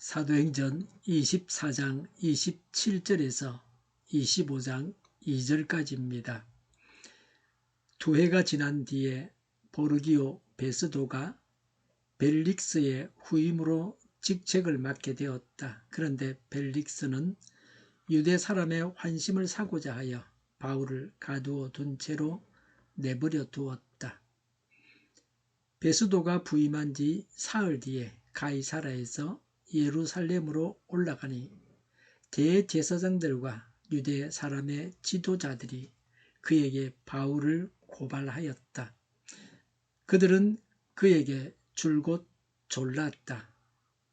사도행전 24장 27절에서 25장 2절까지입니다. 두 해가 지난 뒤에 보르기오 베스도가 벨릭스의 후임으로 직책을 맡게 되었다. 그런데 벨릭스는 유대 사람의 환심을 사고자 하여 바울을 가두어 둔 채로 내버려 두었다. 베스도가 부임한 지 사흘 뒤에 가이사라에서 예루살렘으로 올라가니 대제사장들과 유대 사람의 지도자들이 그에게 바울을 고발하였다. 그들은 그에게 줄곧 졸랐다.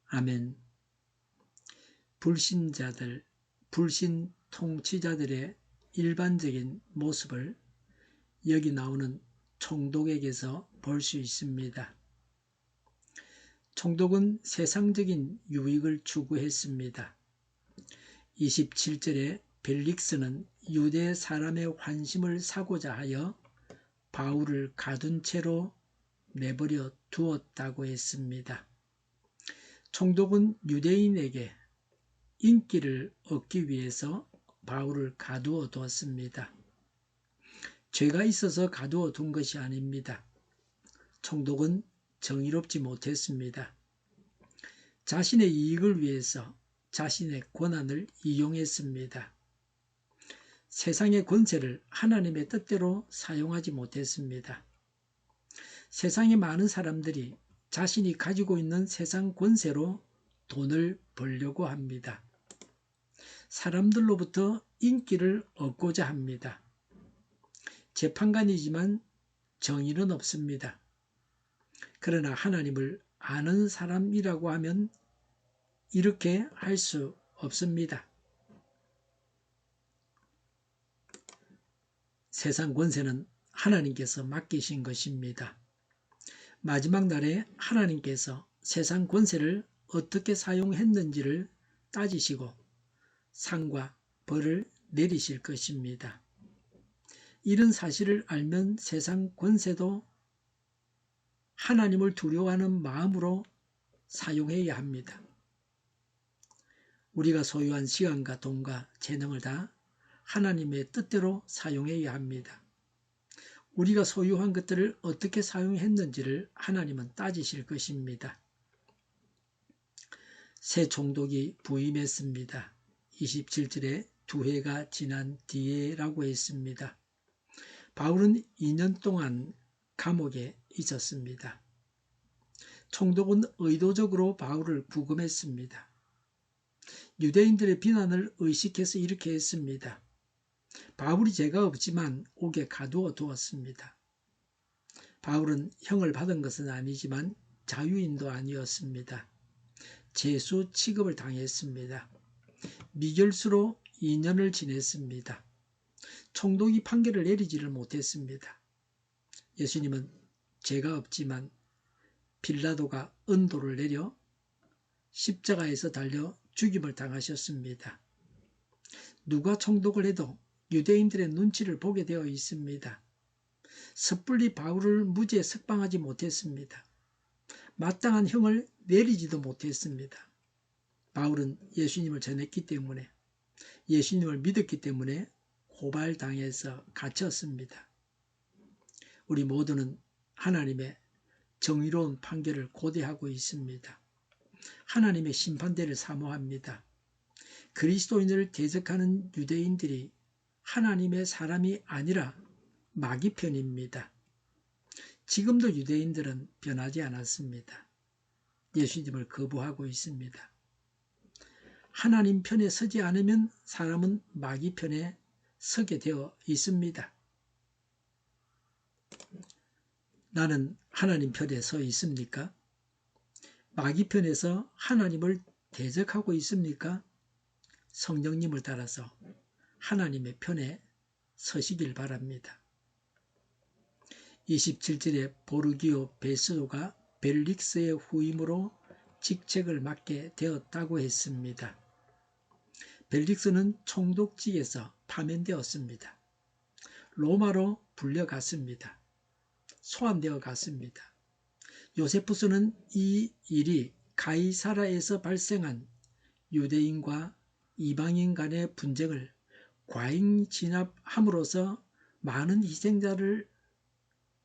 아멘. 불신자들, 불신 통치자들의 일반적인 모습을 여기 나오는 총독에게서 볼 수 있습니다. 총독은 세상적인 유익을 추구했습니다. 27절에 벨릭스는 유대 사람의 환심을 사고자 하여 바울을 가둔 채로 내버려 두었다고 했습니다. 총독은 유대인에게 인기를 얻기 위해서 바울을 가두어 두었습니다. 죄가 있어서 가두어 둔 것이 아닙니다. 총독은 정의롭지 못했습니다. 자신의 이익을 위해서 자신의 권한을 이용했습니다. 세상의 권세를 하나님의 뜻대로 사용하지 못했습니다. 세상의 많은 사람들이 자신이 가지고 있는 세상 권세로 돈을 벌려고 합니다. 사람들로부터 인기를 얻고자 합니다. 재판관이지만 정의는 없습니다. 그러나 하나님을 아는 사람이라고 하면 이렇게 할 수 없습니다. 세상 권세는 하나님께서 맡기신 것입니다. 마지막 날에 하나님께서 세상 권세를 어떻게 사용했는지를 따지시고 상과 벌을 내리실 것입니다. 이런 사실을 알면 세상 권세도 하나님을 두려워하는 마음으로 사용해야 합니다. 우리가 소유한 시간과 돈과 재능을 다 하나님의 뜻대로 사용해야 합니다. 우리가 소유한 것들을 어떻게 사용했는지를 하나님은 따지실 것입니다. 새 총독이 부임했습니다. 27절에 두 해가 지난 뒤에라고 했습니다. 바울은 2년 동안 감옥에 있었습니다. 총독은 의도적으로 바울을 부검했습니다. 유대인들의 비난을 의식해서 이렇게 했습니다. 바울이 죄가 없지만 옥에 가두어 두었습니다. 바울은 형을 받은 것은 아니지만 자유인도 아니었습니다. 죄수 취급을 당했습니다. 미결수로 2년을 지냈습니다. 총독이 판결을 내리지를 못했습니다. 예수님은 죄가 없지만 빌라도가 은도를 내려 십자가에서 달려 죽임을 당하셨습니다. 누가 총독을 해도 유대인들의 눈치를 보게 되어 있습니다. 섣불리 바울을 무죄 석방하지 못했습니다. 마땅한 형을 내리지도 못했습니다. 바울은 예수님을 전했기 때문에, 예수님을 믿었기 때문에 고발당해서 갇혔습니다. 우리 모두는 하나님의 정의로운 판결을 고대하고 있습니다. 하나님의 심판대를 사모합니다. 그리스도인을 대적하는 유대인들이 하나님의 사람이 아니라 마귀 편입니다. 지금도 유대인들은 변하지 않았습니다. 예수님을 거부하고 있습니다. 하나님 편에 서지 않으면 사람은 마귀 편에 서게 되어 있습니다. 나는 하나님 편에 서 있습니까? 마귀 편에서 하나님을 대적하고 있습니까? 성령님을 따라서 하나님의 편에 서시길 바랍니다. 27절에 보르기오 베스도가 벨릭스의 후임으로 직책을 맡게 되었다고 했습니다. 벨릭스는 총독직에서 파면되었습니다. 로마로 불려갔습니다. 소환되어 갔습니다. 요세푸스는 이 일이 가이사라에서 발생한 유대인과 이방인 간의 분쟁을 과잉 진압함으로써 많은 희생자를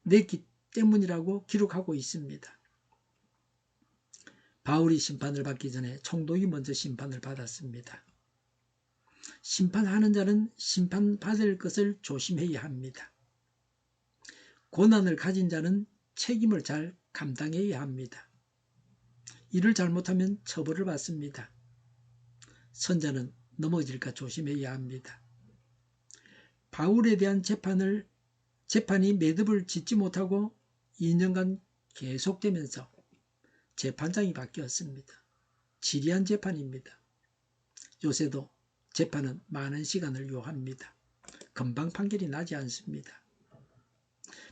냈기 때문이라고 기록하고 있습니다. 바울이 심판을 받기 전에 총독이 먼저 심판을 받았습니다. 심판하는 자는 심판받을 것을 조심해야 합니다. 고난을 가진 자는 책임을 잘 감당해야 합니다. 이를 잘못하면 처벌을 받습니다. 선자는 넘어질까 조심해야 합니다. 바울에 대한 재판이 매듭을 짓지 못하고 2년간 계속되면서 재판장이 바뀌었습니다. 지리한 재판입니다. 요새도 재판은 많은 시간을 요합니다. 금방 판결이 나지 않습니다.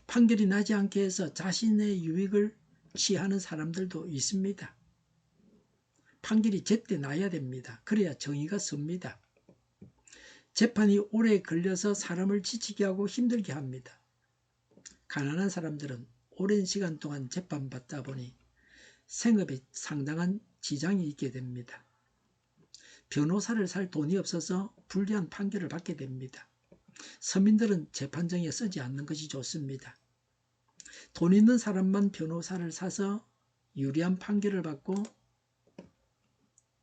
판결이 나지 않게 해서 자신의 유익을 취하는 사람들도 있습니다. 판결이 제때 나야 됩니다. 그래야 정의가 섭니다. 재판이 오래 걸려서 사람을 지치게 하고 힘들게 합니다. 가난한 사람들은 오랜 시간 동안 재판받다 보니 생업에 상당한 지장이 있게 됩니다. 변호사를 살 돈이 없어서 불리한 판결을 받게 됩니다. 서민들은 재판정에 쓰지 않는 것이 좋습니다. 돈 있는 사람만 변호사를 사서 유리한 판결을 받고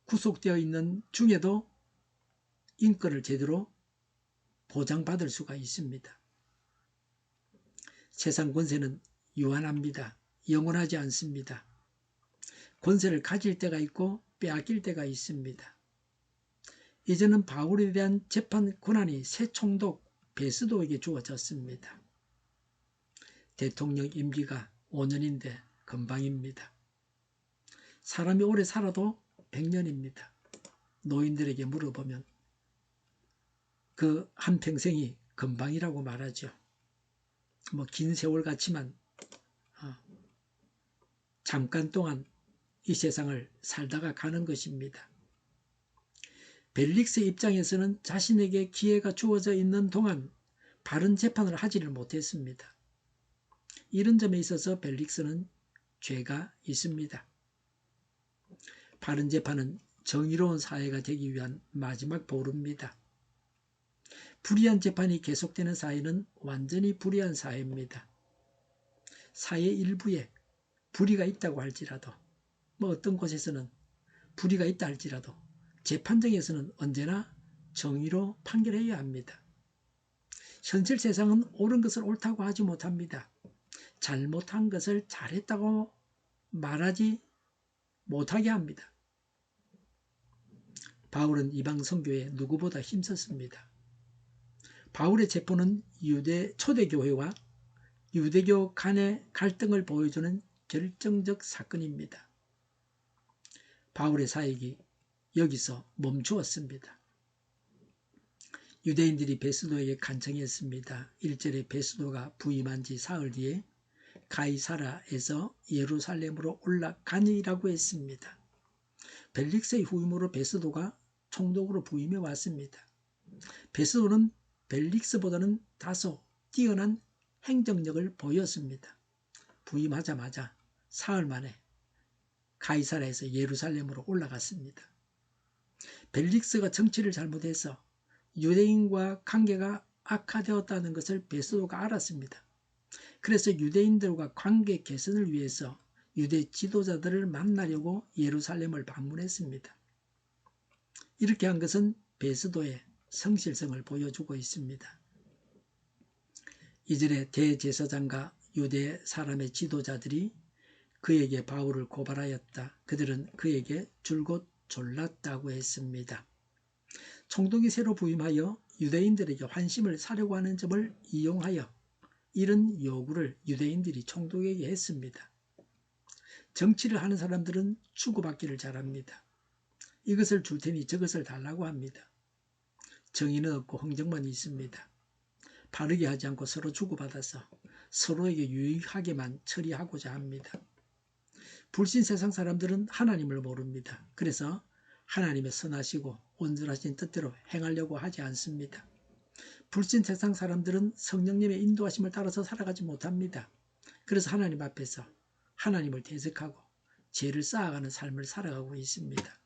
구속되어 있는 중에도 인권을 제대로 보장받을 수가 있습니다. 세상 권세는 유한합니다. 영원하지 않습니다. 권세를 가질 때가 있고 빼앗길 때가 있습니다. 이제는 바울에 대한 재판 권한이 새 총독 베스도에게 주어졌습니다. 대통령 임기가 5년인데 금방입니다. 사람이 오래 살아도 100년입니다. 노인들에게 물어보면 그 한평생이 금방이라고 말하죠. 긴 세월 같지만 잠깐 동안 이 세상을 살다가 가는 것입니다. 벨릭스의 입장에서는 자신에게 기회가 주어져 있는 동안 바른 재판을 하지를 못했습니다. 이런 점에 있어서 벨릭스는 죄가 있습니다. 바른 재판은 정의로운 사회가 되기 위한 마지막 보루입니다. 불의한 재판이 계속되는 사회는 완전히 불의한 사회입니다. 사회 일부에 불의가 있다고 할지라도 어떤 곳에서는 불의가 있다 할지라도 재판정에서는 언제나 정의로 판결해야 합니다. 현실 세상은 옳은 것을 옳다고 하지 못합니다. 잘못한 것을 잘했다고 말하지 못하게 합니다. 바울은 이방 선교에 누구보다 힘썼습니다. 바울의 체포는 초대교회와 유대교 간의 갈등을 보여주는 결정적 사건입니다. 바울의 사역이 여기서 멈추었습니다. 유대인들이 베스도에게 간청했습니다. 1절에 베스도가 부임한 지 사흘 뒤에 가이사라에서 예루살렘으로 올라가니라고 했습니다. 벨릭스의 후임으로 베스도가 총독으로 부임해 왔습니다. 베스도는 벨릭스보다는 다소 뛰어난 행정력을 보였습니다. 부임하자마자 사흘 만에 가이사라에서 예루살렘으로 올라갔습니다. 벨릭스가 정치를 잘못해서 유대인과 관계가 악화되었다는 것을 베스도가 알았습니다. 그래서 유대인들과 관계 개선을 위해서 유대 지도자들을 만나려고 예루살렘을 방문했습니다. 이렇게 한 것은 베스도의 성실성을 보여주고 있습니다. 이전에 대제사장과 유대 사람의 지도자들이 그에게 바울을 고발하였다. 그들은 그에게 줄곧 졸랐다고 했습니다. 총독이 새로 부임하여 유대인들에게 환심을 사려고 하는 점을 이용하여 이런 요구를 유대인들이 총독에게 했습니다. 정치를 하는 사람들은 주고받기를 잘합니다. 이것을 줄 테니 저것을 달라고 합니다. 정의는 없고 흥정만 있습니다. 바르게 하지 않고 서로 주고받아서 서로에게 유익하게만 처리하고자 합니다. 불신 세상 사람들은 하나님을 모릅니다. 그래서 하나님의 선하시고 온전하신 뜻대로 행하려고 하지 않습니다. 불신 세상 사람들은 성령님의 인도하심을 따라서 살아가지 못합니다. 그래서 하나님 앞에서 하나님을 대적하고 죄를 쌓아가는 삶을 살아가고 있습니다.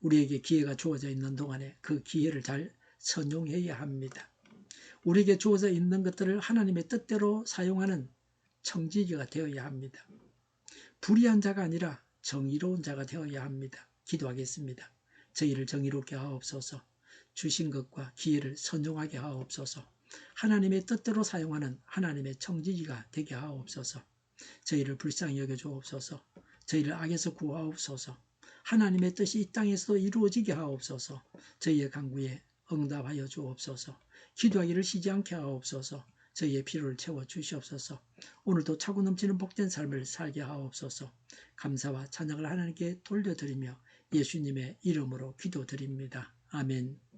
우리에게 기회가 주어져 있는 동안에 그 기회를 잘 선용해야 합니다. 우리에게 주어져 있는 것들을 하나님의 뜻대로 사용하는 청지기가 되어야 합니다. 불의한 자가 아니라 정의로운 자가 되어야 합니다. 기도하겠습니다. 저희를 정의롭게 하옵소서. 주신 것과 기회를 선용하게 하옵소서. 하나님의 뜻대로 사용하는 하나님의 청지기가 되게 하옵소서. 저희를 불쌍히 여겨 주옵소서. 저희를 악에서 구하옵소서. 하나님의 뜻이 이 땅에서 이루어지게 하옵소서. 저희의 간구에 응답하여 주옵소서. 기도하기를 쉬지 않게 하옵소서. 저희의 필요를 채워 주시옵소서. 오늘도 차고 넘치는 복된 삶을 살게 하옵소서. 감사와 찬양을 하나님께 돌려드리며 예수님의 이름으로 기도드립니다. 아멘.